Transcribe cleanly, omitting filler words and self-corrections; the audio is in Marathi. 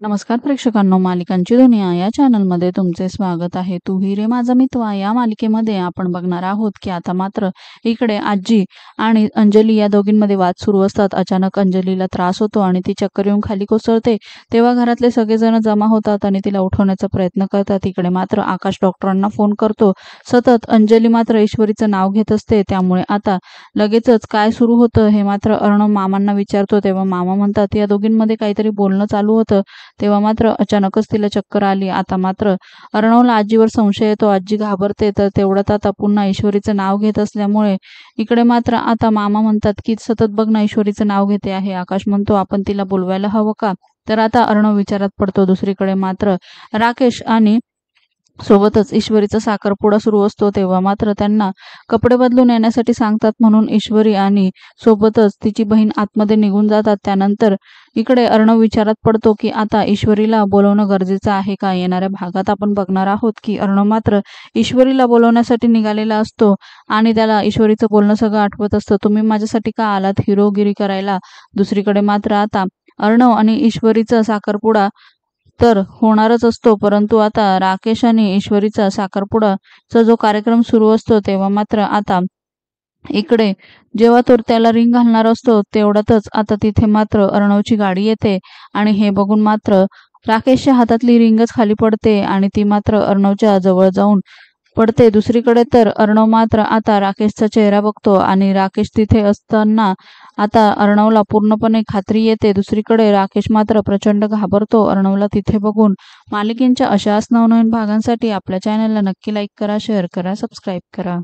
नमस्कार प्रेक्षकांनो, मालिकांची दुनिया या चॅनलमध्ये तुमचे स्वागत आहे। तू ही रे माझा मितवा या मालिकेमध्ये आपण बघणार आहोत की आता मात्र इकडे आजी आणि अंजली या दोघींमध्ये वाद सुरू असतात। अचानक अंजलीला त्रास होतो आणि ती चक्कर येऊन खाली कोसळते, तेव्हा घरातले सगळेजण जमा होतात आणि तिला उठवण्याचा प्रयत्न करतात। इकडे मात्र आकाश डॉक्टरांना फोन करतो। सतत अंजली मात्र ईश्वरीचं नाव घेत असते, त्यामुळे आता लगेचच काय सुरू होतं हे मात्र अर्णव मामांना विचारतो। तेव्हा मामा म्हणतात या दोघींमध्ये काहीतरी बोलणं चालू होतं, तेव्हा मात्र अचानकच तिला चक्कर आली। आता मात्र अर्णवला आजीवर संशय येतो, आजी घाबरते। तर तेवढ्यात आता पुन्हा ईश्वरीचं नाव घेत असल्यामुळे इकडे मात्र आता मामा म्हणतात की सतत बघ ना, ईश्वरीचं नाव घेते आहे। आकाश म्हणतो आपण तिला बोलवायला हवं का? तर आता अर्णव विचारात पडतो। दुसरीकडे मात्र राकेश आणि सोबतच ईश्वरीचा साखरपुडा सुरू असतो, तेव्हा मात्र त्यांना कपडे बदलून येण्यासाठी सांगतात, म्हणून ईश्वरी आणि सोबतच तिची बहीण आतमध्ये निघून जातात। त्यानंतर इकडे अर्णव विचारात पडतो की आता ईश्वरीला बोलवणं गरजेचं आहे का? येणाऱ्या भागात आपण बघणार आहोत की अर्णव मात्र ईश्वरीला बोलवण्यासाठी निघालेला असतो आणि त्याला ईश्वरीचं बोलणं सगळं आठवत असतं, तुम्ही माझ्यासाठी का आलात हिरोगिरी करायला? दुसरीकडे मात्र आता अर्णव आणि ईश्वरीचा साखरपुडा तर होणारच असतो, परंतु आता राकेश आणि ईश्वरीचा साखरपुडाचा जो कार्यक्रम सुरू असतो, तेव्हा मात्र आता इकडे जेव्हा तो त्याला रिंग घालणार असतो, तेवढ्यातच आता तिथे मात्र अर्णवची गाडी येते आणि हे बघून मात्र राकेशच्या हातातली रिंगच खाली पडते आणि ती मात्र अर्णवच्या जवळ जाऊन पडते। दुसरीकडे तर अर्णव मात्र आता राकेशचा चेहरा बघतो आणि राकेश तिथे असताना आता अर्णवला पूर्णपणे खात्री येते। दुसरीकडे राकेश मात्र प्रचंड घाबरतो अर्णवला तिथे बघून। मालिकेच्या अशाच नवनवीन भागांसाठी आपल्या चॅनलला नक्की लाईक करा, शेअर करा, सबस्क्राईब करा।